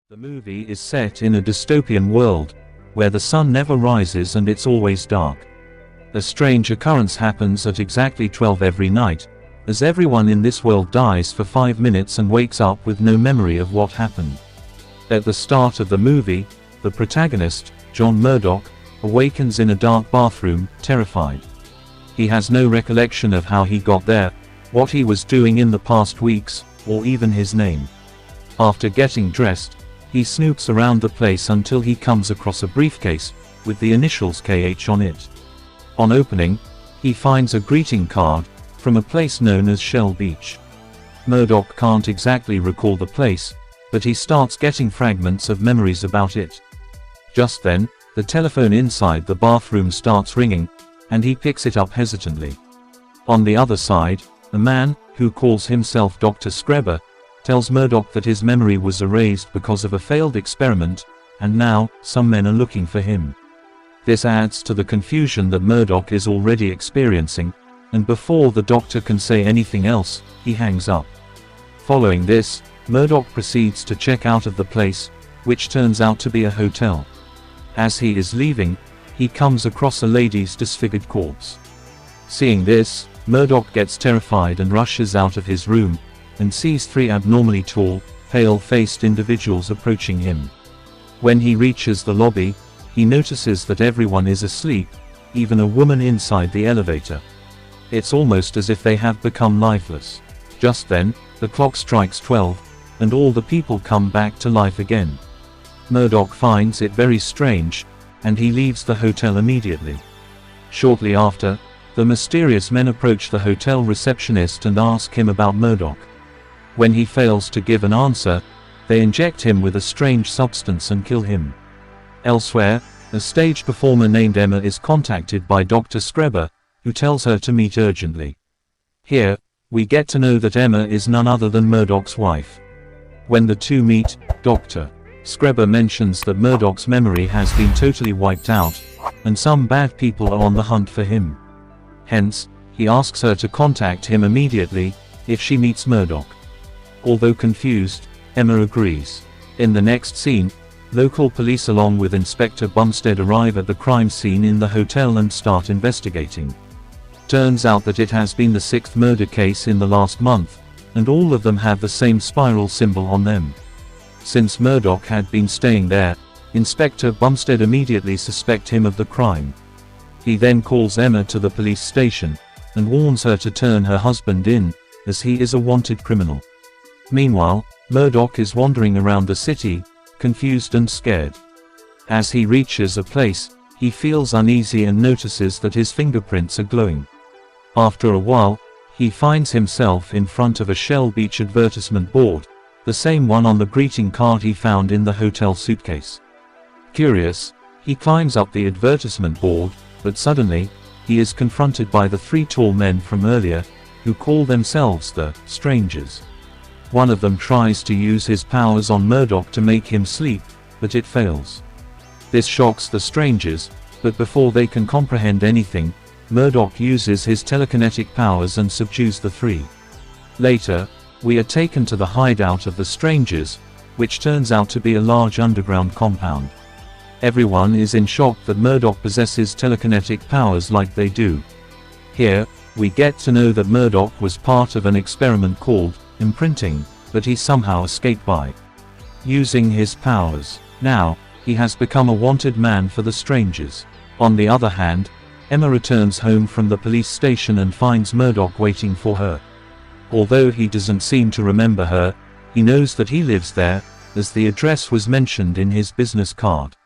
The movie is set in a dystopian world, where the sun never rises and it's always dark. A strange occurrence happens at exactly 12 every night, as everyone in this world dies for 5 minutes and wakes up with no memory of what happened. At the start of the movie, the protagonist, John Murdoch, awakens in a dark bathroom, terrified. He has no recollection of how he got there, what he was doing in the past weeks, or even his name. After getting dressed, he snoops around the place until he comes across a briefcase, with the initials KH on it. On opening, he finds a greeting card, from a place known as Shell Beach. Murdoch can't exactly recall the place, but he starts getting fragments of memories about it. Just then, the telephone inside the bathroom starts ringing, and he picks it up hesitantly. On the other side, a man, who calls himself Dr. Screber, tells Murdoch that his memory was erased because of a failed experiment, and now, some men are looking for him. This adds to the confusion that Murdoch is already experiencing, and before the doctor can say anything else, he hangs up. Following this, Murdoch proceeds to check out of the place, which turns out to be a hotel. As he is leaving, he comes across a lady's disfigured corpse. Seeing this, Murdoch gets terrified and rushes out of his room, and sees 3 abnormally tall, pale-faced individuals approaching him. When he reaches the lobby, he notices that everyone is asleep, even a woman inside the elevator. It's almost as if they have become lifeless. Just then, the clock strikes 12, and all the people come back to life again. Murdoch finds it very strange, and he leaves the hotel immediately. Shortly after, the mysterious men approach the hotel receptionist and ask him about Murdoch. When he fails to give an answer, they inject him with a strange substance and kill him. Elsewhere, a stage performer named Emma is contacted by Dr. Screber, who tells her to meet urgently. Here, we get to know that Emma is none other than Murdoch's wife. When the two meet, Dr. Screber mentions that Murdoch's memory has been totally wiped out, and some bad people are on the hunt for him. Hence, he asks her to contact him immediately, if she meets Murdoch. Although confused, Emma agrees. In the next scene, local police along with Inspector Bumstead arrive at the crime scene in the hotel and start investigating. Turns out that it has been the 6th murder case in the last month, and all of them have the same spiral symbol on them. Since Murdoch had been staying there, Inspector Bumstead immediately suspects him of the crime. He then calls Emma to the police station, and warns her to turn her husband in, as he is a wanted criminal. Meanwhile, Murdoch is wandering around the city, confused and scared. As he reaches a place, he feels uneasy and notices that his fingerprints are glowing. After a while, he finds himself in front of a Shell Beach advertisement board, the same one on the greeting card he found in the hotel suitcase. Curious, he climbs up the advertisement board, but suddenly, he is confronted by the 3 tall men from earlier, who call themselves the Strangers. One of them tries to use his powers on Murdoch to make him sleep, but it fails. This shocks the Strangers, but before they can comprehend anything, Murdoch uses his telekinetic powers and subdues the 3. Later, we are taken to the hideout of the Strangers, which turns out to be a large underground compound. Everyone is in shock that Murdoch possesses telekinetic powers like they do. Here, we get to know that Murdoch was part of an experiment called imprinting, but he somehow escaped by using his powers. Now, he has become a wanted man for the Strangers. On the other hand, Emma returns home from the police station and finds Murdoch waiting for her. Although he doesn't seem to remember her, he knows that he lives there, as the address was mentioned in his business card.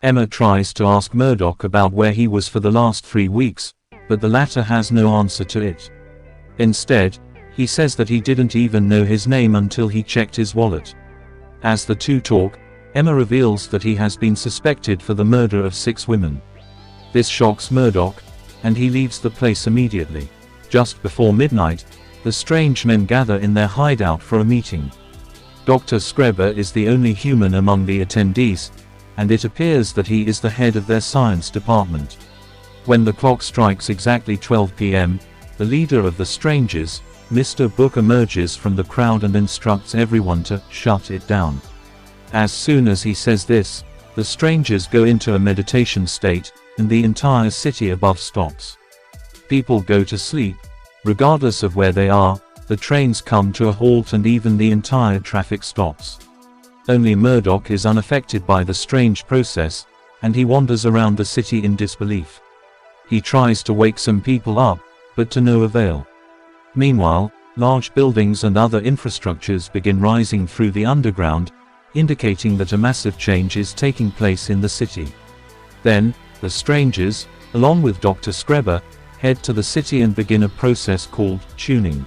Emma tries to ask Murdoch about where he was for the last 3 weeks, but the latter has no answer to it. Instead, he says that he didn't even know his name until he checked his wallet. As the two talk, Emma reveals that he has been suspected for the murder of 6 women. This shocks Murdoch, and he leaves the place immediately. Just before midnight, the strange men gather in their hideout for a meeting. Dr. Screber is the only human among the attendees, and it appears that he is the head of their science department. When the clock strikes exactly 12 p.m., the leader of the Strangers, Mr. Book, emerges from the crowd and instructs everyone to shut it down. As soon as he says this, the strangers go into a meditation state, and the entire city above stops. People go to sleep. Regardless of where they are, the trains come to a halt and even the entire traffic stops. Only Murdoch is unaffected by the strange process, and he wanders around the city in disbelief. He tries to wake some people up, but to no avail. Meanwhile, large buildings and other infrastructures begin rising through the underground, indicating that a massive change is taking place in the city. Then, the strangers, along with Dr. Skreber, head to the city and begin a process called tuning.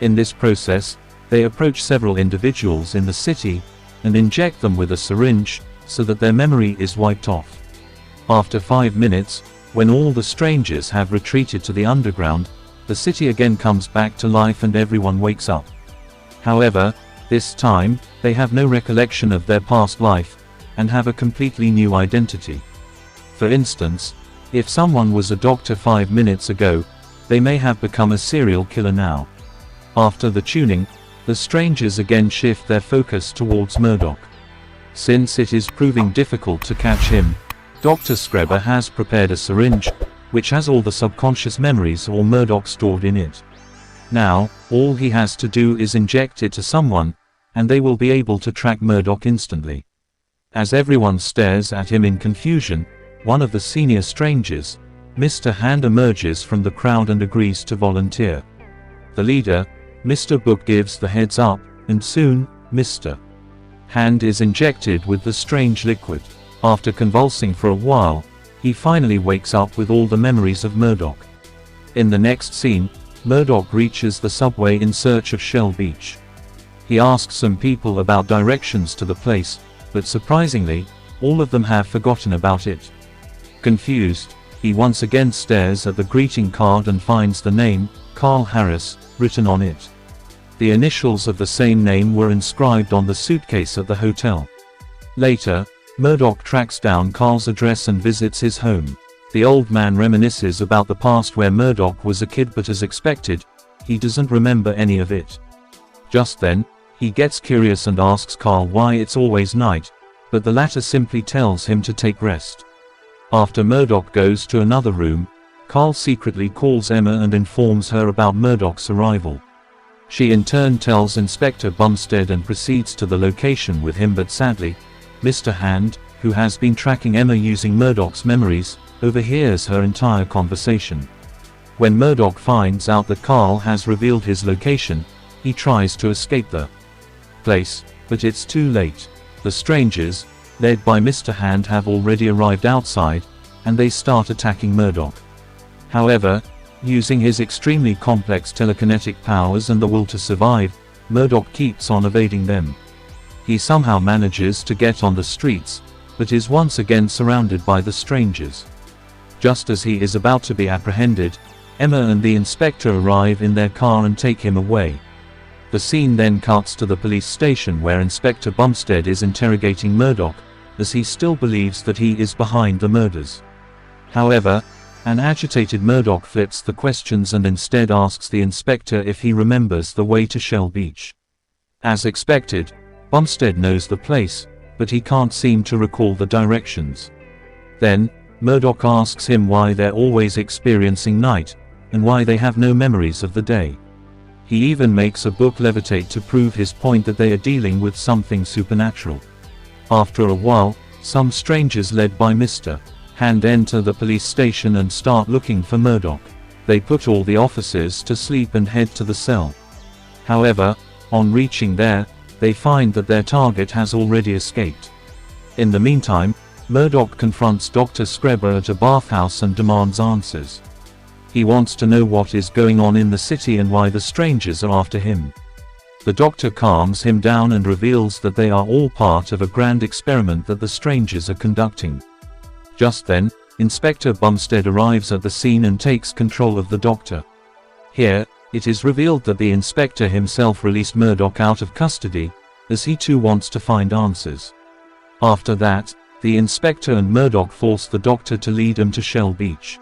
In this process, they approach several individuals in the city, and inject them with a syringe, so that their memory is wiped off. After 5 minutes, when all the strangers have retreated to the underground, the city again comes back to life and everyone wakes up. However, this time, they have no recollection of their past life, and have a completely new identity. For instance, if someone was a doctor 5 minutes ago, they may have become a serial killer now. After the tuning, the strangers again shift their focus towards Murdoch. Since it is proving difficult to catch him, Dr. Skreber has prepared a syringe, which has all the subconscious memories or Murdoch stored in it. Now, all he has to do is inject it to someone, and they will be able to track Murdoch instantly. As everyone stares at him in confusion, one of the senior strangers, Mr. Hand, emerges from the crowd and agrees to volunteer. The leader, Mr. Book, gives the heads up, and soon, Mr. Hand is injected with the strange liquid. After convulsing for a while, he finally wakes up with all the memories of Murdoch. In the next scene, Murdoch reaches the subway in search of Shell Beach. He asks some people about directions to the place, but surprisingly, all of them have forgotten about it. Confused, he once again stares at the greeting card and finds the name, Carl Harris, written on it. The initials of the same name were inscribed on the suitcase at the hotel. Later, Murdoch tracks down Carl's address and visits his home. The old man reminisces about the past where Murdoch was a kid, but as expected, he doesn't remember any of it. Just then, he gets curious and asks Carl why it's always night, but the latter simply tells him to take rest. After Murdoch goes to another room, Carl secretly calls Emma and informs her about Murdoch's arrival. She in turn tells Inspector Bumstead and proceeds to the location with him, but sadly, Mr. Hand, who has been tracking Emma using Murdoch's memories, overhears her entire conversation. When Murdoch finds out that Carl has revealed his location, he tries to escape the place, but it's too late. The strangers, led by Mr. Hand, have already arrived outside, and they start attacking Murdoch. However, using his extremely complex telekinetic powers and the will to survive, Murdoch keeps on evading them. He somehow manages to get on the streets, but is once again surrounded by the strangers. Just as he is about to be apprehended, Emma and the inspector arrive in their car and take him away. The scene then cuts to the police station where Inspector Bumstead is interrogating Murdoch, as he still believes that he is behind the murders. However, an agitated Murdoch flips the questions and instead asks the inspector if he remembers the way to Shell Beach. As expected, Bumstead knows the place, but he can't seem to recall the directions. Then, Murdoch asks him why they're always experiencing night, and why they have no memories of the day. He even makes a book levitate to prove his point that they are dealing with something supernatural. After a while, some strangers led by Mr. Hand enter the police station and start looking for Murdoch. They put all the officers to sleep and head to the cell. However, on reaching there, they find that their target has already escaped. In the meantime, Murdoch confronts Dr. Skreber at a bathhouse and demands answers. He wants to know what is going on in the city and why the strangers are after him. The doctor calms him down and reveals that they are all part of a grand experiment that the strangers are conducting. Just then, Inspector Bumstead arrives at the scene and takes control of the doctor. Here, it is revealed that the inspector himself released Murdoch out of custody, as he too wants to find answers. After that, the inspector and Murdoch force the doctor to lead him to Shell Beach.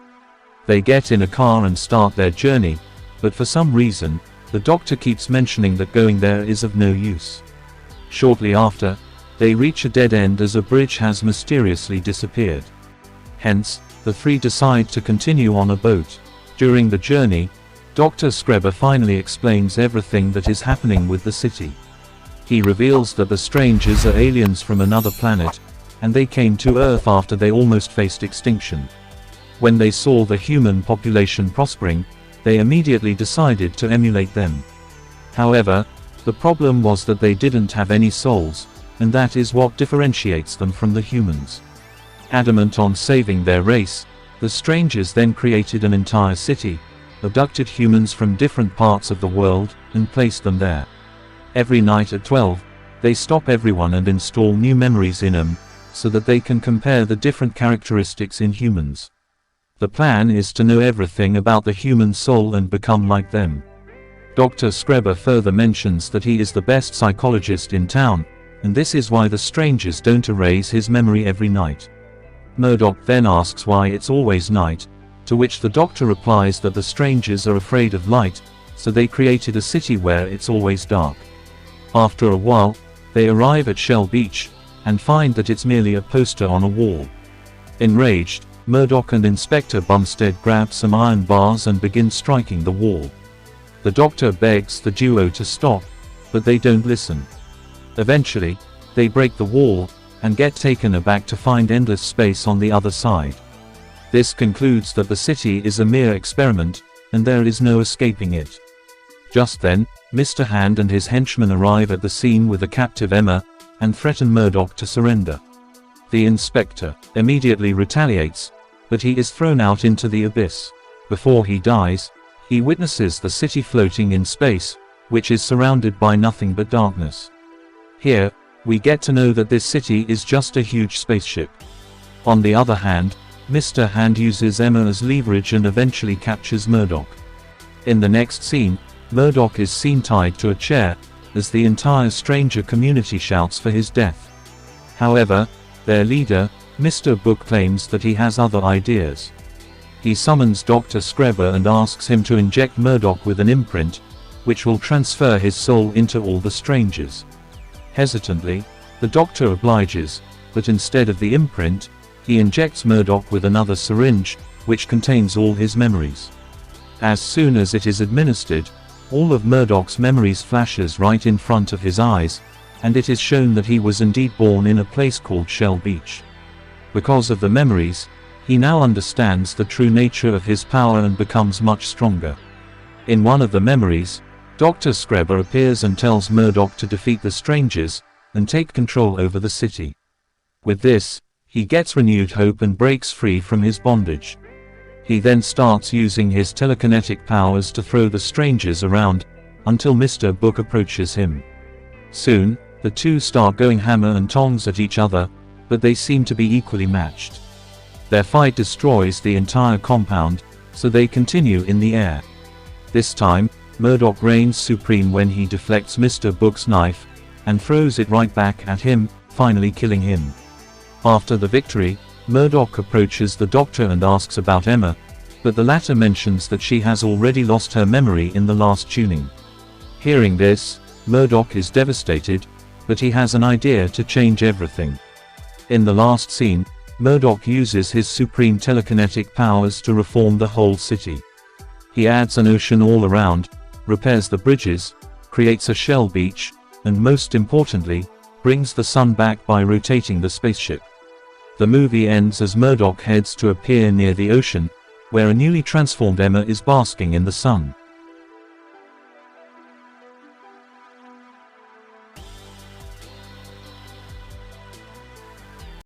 They get in a car and start their journey, but for some reason, the doctor keeps mentioning that going there is of no use. Shortly after, They reach a dead end as a bridge has mysteriously disappeared. Hence, the three decide to continue on a boat. During the journey, Dr. Skreber finally explains everything that is happening with the city. He reveals that the strangers are aliens from another planet, and they came to Earth after they almost faced extinction. When they saw the human population prospering, they immediately decided to emulate them. However, the problem was that they didn't have any souls, and that is what differentiates them from the humans. Adamant on saving their race, the strangers then created an entire city, abducted humans from different parts of the world, and placed them there. Every night at 12, they stop everyone and install new memories in them, so that they can compare the different characteristics in humans. The plan is to know everything about the human soul and become like them. Dr. Skreber further mentions that he is the best psychologist in town, and this is why the strangers don't erase his memory every night. Murdoch then asks why it's always night, to which the doctor replies that the strangers are afraid of light, so they created a city where it's always dark. After a while, they arrive at Shell Beach, and find that it's merely a poster on a wall. Enraged, Murdoch and Inspector Bumstead grab some iron bars and begin striking the wall. The doctor begs the duo to stop, but they don't listen. Eventually, they break the wall, and get taken aback to find endless space on the other side. This concludes that the city is a mere experiment, and there is no escaping it. Just then, Mr. Hand and his henchmen arrive at the scene with the captive Emma, and threaten Murdoch to surrender. The inspector immediately retaliates, but he is thrown out into the abyss. Before he dies, he witnesses the city floating in space, which is surrounded by nothing but darkness. Here, we get to know that this city is just a huge spaceship. On the other hand, Mr. Hand uses Emma as leverage and eventually captures Murdoch. In the next scene, Murdoch is seen tied to a chair, as the entire stranger community shouts for his death. However, their leader, Mr. Book, claims that he has other ideas. He summons Dr. Skreber and asks him to inject Murdoch with an imprint, which will transfer his soul into all the strangers. Hesitantly, the doctor obliges, but instead of the imprint, he injects Murdoch with another syringe, which contains all his memories. As soon as it is administered, all of Murdoch's memories flashes right in front of his eyes, and it is shown that he was indeed born in a place called Shell Beach. Because of the memories, he now understands the true nature of his power and becomes much stronger. In one of the memories, Dr. Skreber appears and tells Murdoch to defeat the strangers, and take control over the city. With this, he gets renewed hope and breaks free from his bondage. He then starts using his telekinetic powers to throw the strangers around, until Mr. Book approaches him. Soon, the two start going hammer and tongs at each other, but they seem to be equally matched. Their fight destroys the entire compound, so they continue in the air. This time, Murdoch reigns supreme when he deflects Mr. Book's knife, and throws it right back at him, finally killing him. After the victory, Murdoch approaches the doctor and asks about Emma, but the latter mentions that she has already lost her memory in the last tuning. Hearing this, Murdoch is devastated, but he has an idea to change everything. In the last scene, Murdoch uses his supreme telekinetic powers to reform the whole city. He adds an ocean all around, repairs the bridges, creates a shell beach, and most importantly, brings the sun back by rotating the spaceship. The movie ends as Murdoch heads to a pier near the ocean, where a newly transformed Emma is basking in the sun.